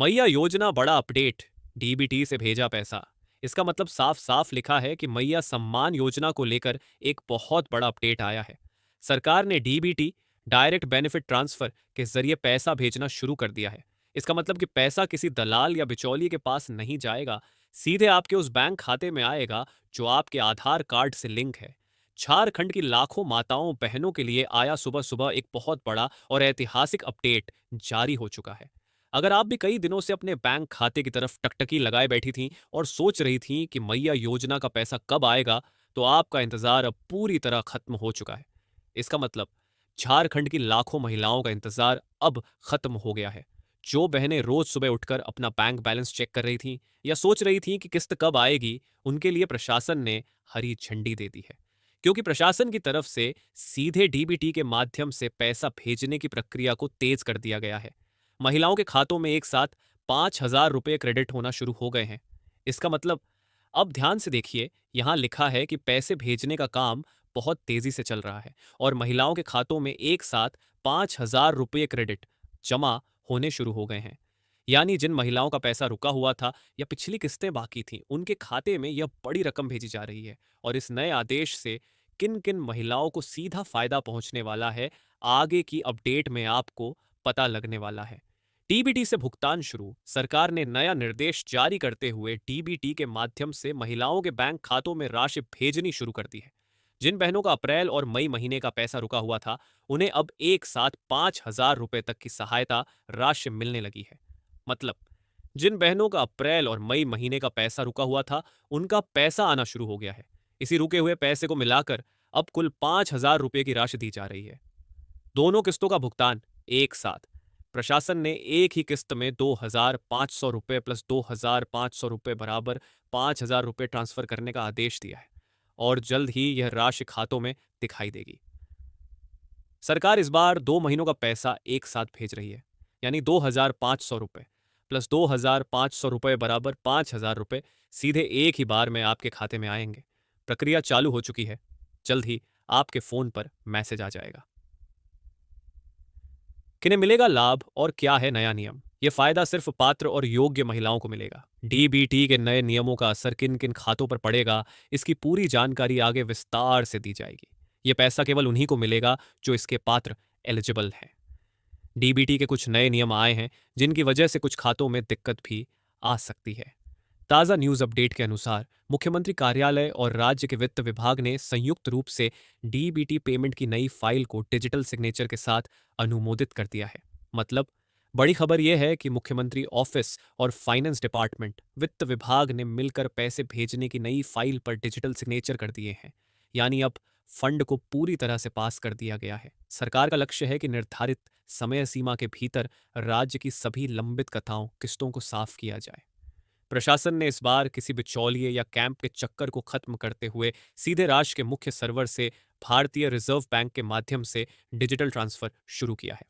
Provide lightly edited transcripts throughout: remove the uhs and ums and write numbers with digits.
मैया योजना बड़ा अपडेट। डीबीटी से भेजा पैसा। इसका मतलब साफ साफ लिखा है कि मैया सम्मान योजना को लेकर एक बहुत बड़ा अपडेट आया है। सरकार ने डीबीटी डायरेक्ट बेनिफिट ट्रांसफर के जरिए पैसा भेजना शुरू कर दिया है। इसका मतलब कि पैसा किसी दलाल या बिचौलिए के पास नहीं जाएगा, सीधे आपके उस बैंक खाते में आएगा जो आपके आधार कार्ड से लिंक है। झारखंड की लाखों माताओं बहनों के लिए आया सुबह सुबह एक बहुत बड़ा और ऐतिहासिक अपडेट जारी हो चुका है। अगर आप भी कई दिनों से अपने बैंक खाते की तरफ टकटकी लगाए बैठी थीं और सोच रही थीं कि मैया योजना का पैसा कब आएगा, तो आपका इंतजार अब पूरी तरह खत्म हो चुका है। इसका मतलब झारखंड की लाखों महिलाओं का इंतजार अब खत्म हो गया है। जो बहनें रोज सुबह उठकर अपना बैंक बैलेंस चेक कर रही थीं या सोच रही थीं कि किस्त कब आएगी, उनके लिए प्रशासन ने हरी झंडी दे दी है। क्योंकि प्रशासन की तरफ से सीधे डीबीटी के माध्यम से पैसा भेजने की प्रक्रिया को तेज कर दिया गया है। महिलाओं के खातों में एक साथ 5,000 रुपये क्रेडिट होना शुरू हो गए हैं। इसका मतलब, अब ध्यान से देखिए, यहां लिखा है कि पैसे भेजने का काम बहुत तेजी से चल रहा है और महिलाओं के खातों में एक साथ 5,000 रुपये क्रेडिट जमा होने शुरू हो गए हैं। यानी जिन महिलाओं का पैसा रुका हुआ था या पिछली किस्तें बाकी थीं, उनके खाते में यह बड़ी रकम भेजी जा रही है। और इस नए आदेश से किन किन महिलाओं को सीधा फायदा पहुंचने वाला है, आगे की अपडेट में आपको पता लगने वाला है। डीबीटी से भुगतान शुरू। सरकार ने नया निर्देश जारी करते हुए डीबीटी के माध्यम से महिलाओं के बैंक खातों में राशि भेजनी शुरू कर दी है। जिन बहनों का अप्रैल और मई महीने का पैसा रुका हुआ था, उन्हें अब एक साथ 5,000 रुपये तक की सहायता राशि मिलने लगी है। मतलब, जिन बहनों का अप्रैल और मई महीने का पैसा रुका हुआ था, उनका पैसा आना शुरू हो गया है। इसी रुके हुए पैसे को मिलाकर अब कुल 5,000 रुपये की राशि दी जा रही है। दोनों किस्तों का भुगतान एक साथ। प्रशासन ने एक ही किस्त में 2,500 रुपये प्लस 2,500 रुपये बराबर 5,000 रुपये ट्रांसफर करने का आदेश दिया है और जल्द ही यह राशि खातों में दिखाई देगी। सरकार इस बार 2 महीनों का पैसा एक साथ भेज रही है, यानी 2,500 रुपये प्लस 2,500 रुपये बराबर 5,000 रुपये सीधे एक ही बार में आपके खाते में आएंगे। प्रक्रिया चालू हो चुकी है। जल्द ही आपके फोन पर मैसेज आ जाएगा। किन्हें मिलेगा लाभ और क्या है नया नियम? ये फायदा सिर्फ पात्र और योग्य महिलाओं को मिलेगा। डीबीटी के नए नियमों का असर किन किन खातों पर पड़ेगा, इसकी पूरी जानकारी आगे विस्तार से दी जाएगी। ये पैसा केवल उन्हीं को मिलेगा जो इसके पात्र एलिजिबल हैं। डीबीटी के कुछ नए नियम आए हैं जिनकी वजह से कुछ खातों में दिक्कत भी आ सकती है। ताज़ा न्यूज़ अपडेट के अनुसार मुख्यमंत्री कार्यालय और राज्य के वित्त विभाग ने संयुक्त रूप से डीबीटी पेमेंट की नई फाइल को डिजिटल सिग्नेचर के साथ अनुमोदित कर दिया है। मतलब, बड़ी खबर यह है कि मुख्यमंत्री ऑफिस और फाइनेंस डिपार्टमेंट, वित्त विभाग ने मिलकर पैसे भेजने की नई फाइल पर डिजिटल सिग्नेचर कर दिए हैं। यानी अब फंड को पूरी तरह से पास कर दिया गया है। सरकार का लक्ष्य है कि निर्धारित समय सीमा के भीतर राज्य की सभी लंबित कथाओं किस्तों को साफ किया जाए। प्रशासन ने इस बार किसी बिचौलिए या कैंप के चक्कर को खत्म करते हुए सीधे राष्ट्र के मुख्य सर्वर से भारतीय रिजर्व बैंक के माध्यम से डिजिटल ट्रांसफर शुरू किया है।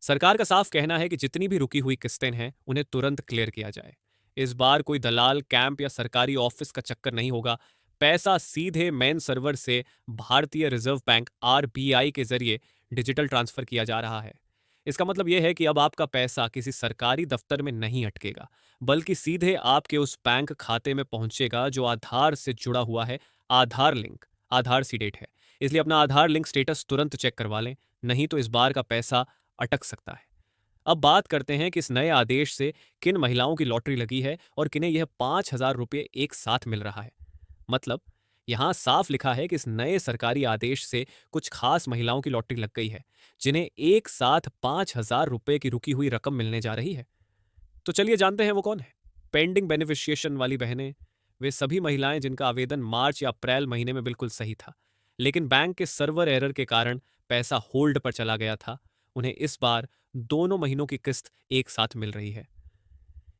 सरकार का साफ कहना है कि जितनी भी रुकी हुई किस्तें हैं, उन्हें तुरंत क्लियर किया जाए। इस बार कोई दलाल, कैंप या सरकारी ऑफिस का चक्कर नहीं होगा। पैसा सीधे मेन सर्वर से भारतीय रिजर्व बैंक आरबीआई के जरिए डिजिटल ट्रांसफर किया जा रहा है। इसका मतलब यह है कि अब आपका पैसा किसी सरकारी दफ्तर में नहीं अटकेगा, बल्कि सीधे आपके उस बैंक खाते में पहुंचेगा जो आधार से जुड़ा हुआ है। आधार लिंक, आधार सीडेट है, इसलिए अपना आधार लिंक स्टेटस तुरंत चेक करवा लें, नहीं तो इस बार का पैसा अटक सकता है। अब बात करते हैं कि इस नए आदेश से किन महिलाओं की लॉटरी लगी है और किन्हें यह 5,000 रुपये एक साथ मिल रहा है। मतलब, यहां साफ लिखा है कि इस नए सरकारी आदेश से कुछ खास महिलाओं की लॉटरी लग गई है, जिन्हें एक साथ 5,000 रुपये की रुकी हुई रकम मिलने जा रही है। तो चलिए जानते हैं वो कौन है। पेंडिंग बेनिफिशिएशन वाली बहनें, वे सभी महिलाएं जिनका आवेदन मार्च या अप्रैल महीने में बिल्कुल सही था, लेकिन बैंक के सर्वर एरर के कारण पैसा होल्ड पर चला गया था, उन्हें इस बार दोनों महीनों की किस्त एक साथ मिल रही है।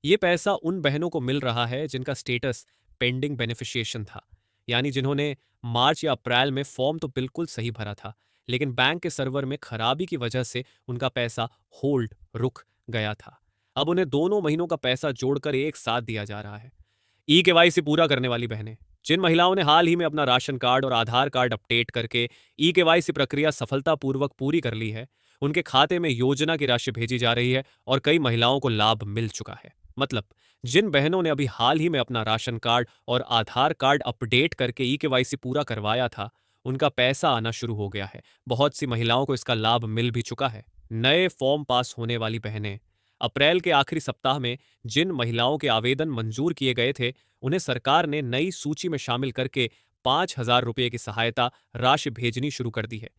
ये पैसा उन बहनों को मिल रहा है जिनका स्टेटस पेंडिंग बेनिफिशिएशन था, यानी जिन्होंने मार्च या अप्रैल में फॉर्म तो बिल्कुल सही भरा था, लेकिन बैंक के सर्वर में खराबी की वजह से उनका पैसा होल्ड रुक गया था। अब उन्हें दोनों महीनों का पैसा जोड़कर एक साथ दिया जा रहा है। ई केवाईसी पूरा करने वाली बहनें, जिन महिलाओं ने हाल ही में अपना राशन कार्ड और आधार कार्ड अपडेट करके ई केवाईसी प्रक्रिया सफलतापूर्वक पूरी कर ली है, उनके खाते में योजना की राशि भेजी जा रही है और कई महिलाओं को लाभ मिल चुका है। मतलब जिन बहनों ने अभी हाल ही में अपना राशन कार्ड और आधार कार्ड अपडेट करके ई-केवाईसी पूरा करवाया था, उनका पैसा आना शुरू हो गया है। बहुत सी महिलाओं को इसका लाभ मिल भी चुका है। नए फॉर्म पास होने वाली बहनें, अप्रैल के आखिरी सप्ताह में जिन महिलाओं के आवेदन मंजूर किए गए थे, उन्हें सरकार ने नई सूची में शामिल करके 5,000 रुपये की सहायता राशि भेजनी शुरू कर दी है।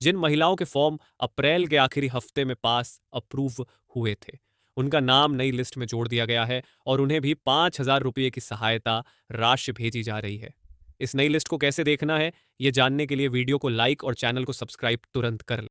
जिन महिलाओं के फॉर्म अप्रैल के आखिरी हफ्ते में पास अप्रूव हुए थे, उनका नाम नई लिस्ट में जोड़ दिया गया है और उन्हें भी 5,000 रुपये की सहायता राशि भेजी जा रही है। इस नई लिस्ट को कैसे देखना है, ये जानने के लिए वीडियो को लाइक और चैनल को सब्सक्राइब तुरंत कर लें।